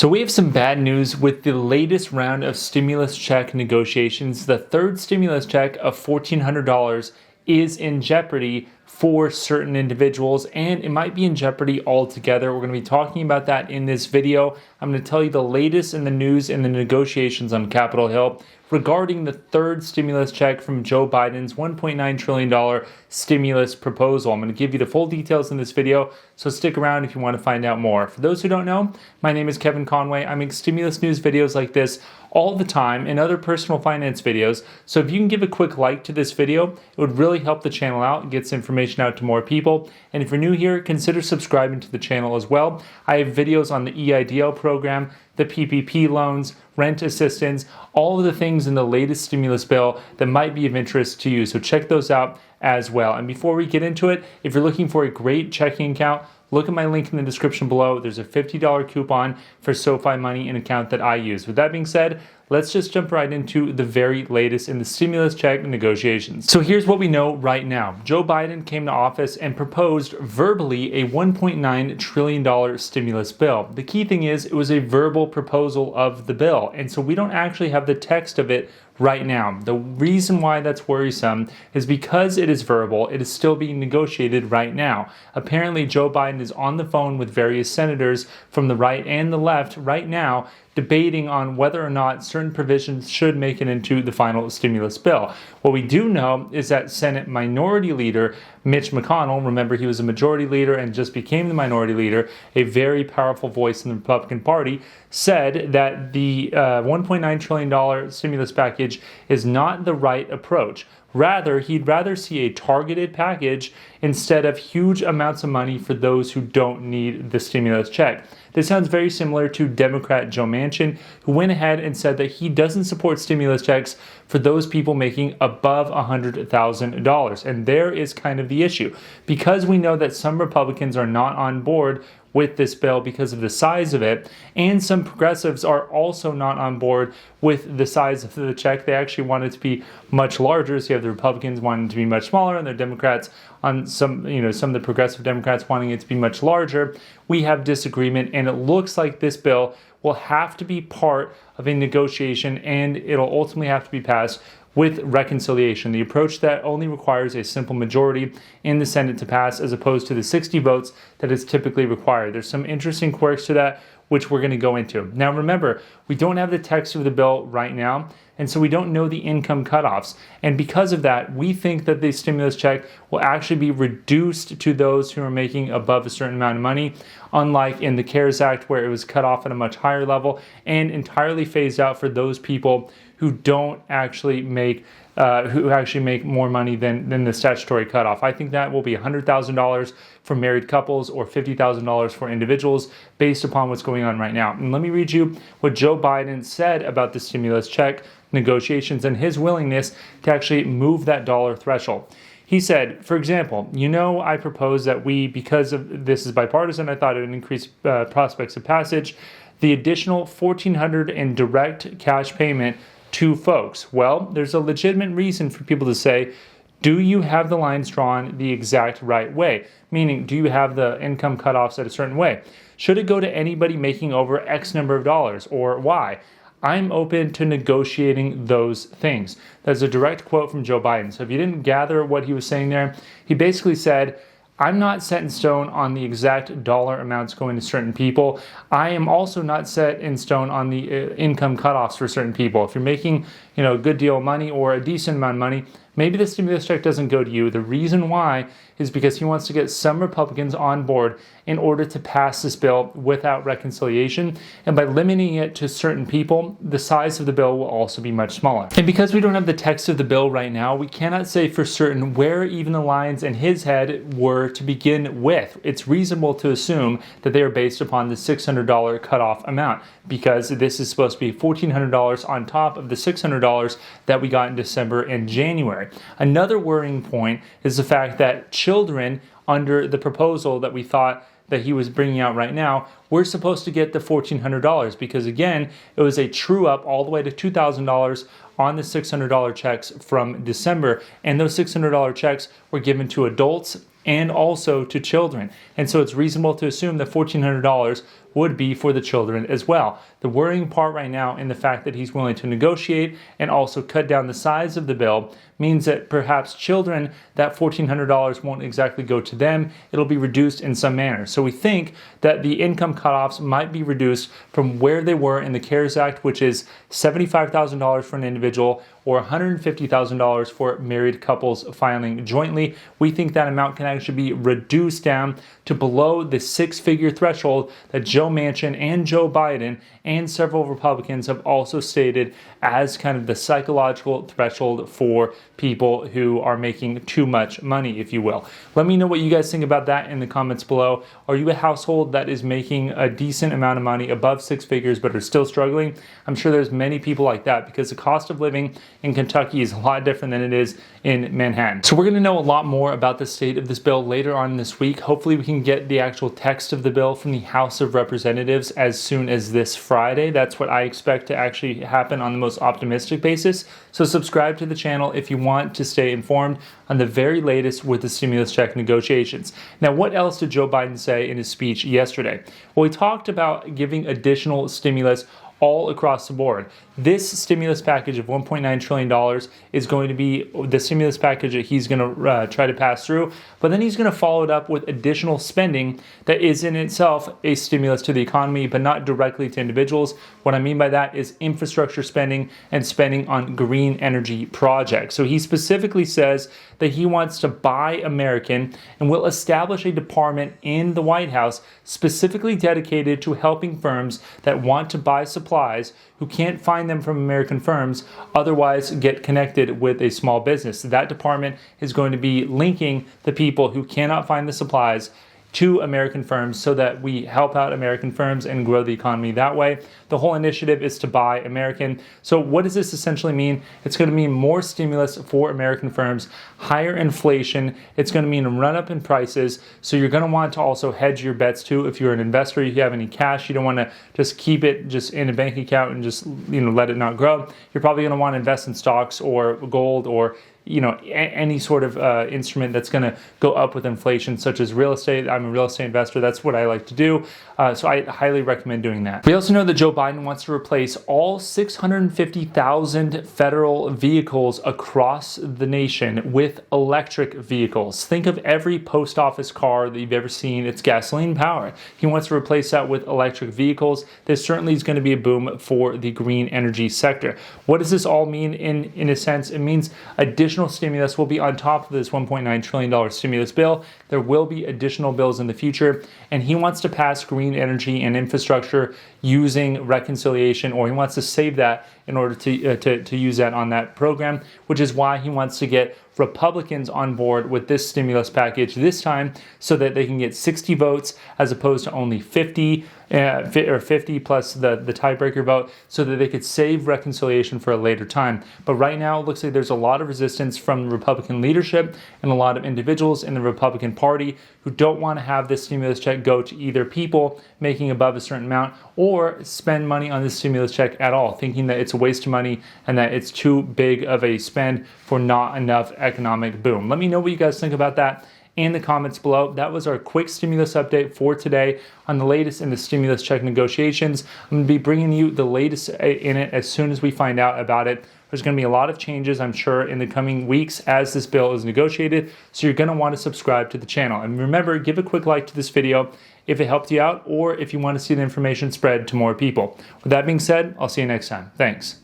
So we have some bad news with the latest round of stimulus check negotiations. The third stimulus check of $1,400 is in jeopardy for certain individuals, and it might be in jeopardy altogether. We're going to be talking about that in this video. I'm going to tell you the latest in the news and the negotiations on Capitol Hill regarding the third stimulus check from Joe Biden's $1.9 trillion stimulus proposal. I'm going to give you the full details in this video, so stick around if you want to find out more. For those who don't know, my name is Kevin Conway. I make stimulus news videos like this all the time and other personal finance videos. So if you can give a quick like to this video, it would really help the channel out and gets information out to more people. And if you're new here, consider subscribing to the channel as well. I have videos on the EIDL program, the PPP loans, rent assistance, all of the things in the latest stimulus bill that might be of interest to you. So check those out as well. And before we get into it, if you're looking for a great checking account, look at my link in the description below. There's a $50 coupon for SoFi Money, an account that I use. With that being said, let's just jump right into the very latest in the stimulus check negotiations. So here's what we know right now. Joe Biden came to office and proposed verbally a $1.9 trillion stimulus bill. The key thing is it was a verbal proposal of the bill, and so we don't actually have the text of it right now. The reason why that's worrisome is because it is verbal, it is still being negotiated right now. Apparently, Joe Biden is on the phone with various senators from the right and the left right now, debating on whether or not certain provisions should make it into the final stimulus bill. What we do know is that Senate Minority Leader Mitch McConnell, remember he was a majority leader and just became the minority leader, a very powerful voice in the Republican Party, said that the $1.9 trillion stimulus package is not the right approach. Rather, he'd rather see a targeted package instead of huge amounts of money for those who don't need the stimulus check. This sounds very similar to Democrat Joe Manchin, who went ahead and said that he doesn't support stimulus checks for those people making above $100,000. And there is kind of the issue. Because we know that some Republicans are not on board with this bill because of the size of it, and some progressives are also not on board with the size of the check. They actually want it to be much larger. So you have the Republicans wanting it to be much smaller, and the Democrats on some of the progressive Democrats wanting it to be much larger. We have disagreement, and it looks like this bill will have to be part of a negotiation, and it'll ultimately have to be passed with reconciliation, the approach that only requires a simple majority in the Senate to pass as opposed to the 60 votes that is typically required. There's some interesting quirks to that, which we're going to go into. Now remember, we don't have the text of the bill right now, and so we don't know the income cutoffs. And because of that, we think that the stimulus check will actually be reduced to those who are making above a certain amount of money, unlike in the CARES Act where it was cut off at a much higher level and entirely phased out for those people who don't actually make more money than the statutory cutoff. I think that will be $100,000 for married couples or $50,000 for individuals based upon what's going on right now. And let me read you what Joe Biden said about the stimulus check negotiations and his willingness to actually move that dollar threshold. He said, for example, I propose that because of this is bipartisan, I thought it would increase prospects of passage, the additional $1,400 in direct cash payment to folks. Well, there's a legitimate reason for people to say, do you have the lines drawn the exact right way? Meaning, do you have the income cutoffs at a certain way? Should it go to anybody making over X number of dollars or Y? I'm open to negotiating those things. That's a direct quote from Joe Biden. So if you didn't gather what he was saying there, he basically said, I'm not set in stone on the exact dollar amounts going to certain people. I am also not set in stone on the income cutoffs for certain people. If you're making, a good deal of money or a decent amount of money, maybe the stimulus check doesn't go to you. The reason why is because he wants to get some Republicans on board in order to pass this bill without reconciliation. And by limiting it to certain people, the size of the bill will also be much smaller. And because we don't have the text of the bill right now, we cannot say for certain where even the lines in his head were to begin with. It's reasonable to assume that they are based upon the $600 cutoff amount, because this is supposed to be $1,400 on top of the $600 that we got in December and January. Another worrying point is the fact that children under the proposal that we thought that he was bringing out right now, we're supposed to get the $1,400 because, again, it was a true up all the way to $2,000 on the $600 checks from December, and those $600 checks were given to adults and also to children. And so it's reasonable to assume that $1,400 would be for the children as well. The worrying part right now in the fact that he's willing to negotiate and also cut down the size of the bill means that perhaps children, that $1,400 won't exactly go to them. It'll be reduced in some manner. So we think that the income cutoffs might be reduced from where they were in the CARES Act, which is $75,000 for an individual or $150,000 for married couples filing jointly. We think that amount can actually be reduced down to below the six-figure threshold that Joe Manchin and Joe Biden and several Republicans have also stated as kind of the psychological threshold for people who are making too much money, if you will. Let me know what you guys think about that in the comments below. Are you a household that is making a decent amount of money above six figures but are still struggling? I'm sure there's many people like that because the cost of living in Kentucky is a lot different than it is in Manhattan. So we're going to know a lot more about the state of this bill later on this week. Hopefully we can get the actual text of the bill from the House of Representatives as soon as this Friday. That's what I expect to actually happen on the most optimistic basis. So subscribe to the channel if you want to stay informed on the very latest with the stimulus check negotiations. Now, what else did Joe Biden say in his speech yesterday? Well, he talked about giving additional stimulus all across the board. This stimulus package of $1.9 trillion is going to be the stimulus package that he's going to try to pass through, but then he's going to follow it up with additional spending that is in itself a stimulus to the economy, but not directly to individuals. What I mean by that is infrastructure spending and spending on green energy projects. So he specifically says that he wants to buy American and will establish a department in the White House specifically dedicated to helping firms that want to buy supplies who can't find them from American firms, otherwise get connected with a small business. That department is going to be linking the people who cannot find the supplies to American firms so that we help out American firms and grow the economy that way. The whole initiative is to buy American. So what does this essentially mean? It's going to mean more stimulus for American firms, higher inflation. It's going to mean a run up in prices. So you're going to want to also hedge your bets too. If you're an investor, if you have any cash, you don't want to just keep it just in a bank account and just let it not grow. You're probably going to want to invest in stocks or gold or any sort of instrument that's going to go up with inflation, such as real estate. I'm a real estate investor. That's what I like to do. So I highly recommend doing that. We also know that Joe Biden wants to replace all 650,000 federal vehicles across the nation with electric vehicles. Think of every post office car that you've ever seen. It's gasoline powered. He wants to replace that with electric vehicles. This certainly is going to be a boom for the green energy sector. What does this all mean in a sense? It means additional stimulus will be on top of this $1.9 trillion stimulus bill. There will be additional bills in the future, and he wants to pass green energy and infrastructure using reconciliation, or he wants to save that in order to use that on that program, which is why he wants to get Republicans on board with this stimulus package this time so that they can get 60 votes as opposed to only 50 or 50 plus the tiebreaker vote, so that they could save reconciliation for a later time. But right now it looks like there's a lot of resistance from Republican leadership and a lot of individuals in the Republican Party who don't want to have this stimulus check go to either people making above a certain amount or spend money on this stimulus check at all, thinking that it's a waste of money and that it's too big of a spend for not enough economic boom. Let me know what you guys think about that in the comments below. That was our quick stimulus update for today on the latest in the stimulus check negotiations. I'm going to be bringing you the latest in it as soon as we find out about it. There's going to be a lot of changes, I'm sure, in the coming weeks as this bill is negotiated, so you're going to want to subscribe to the channel. And remember, give a quick like to this video if it helped you out or if you want to see the information spread to more people. With that being said, I'll see you next time. Thanks.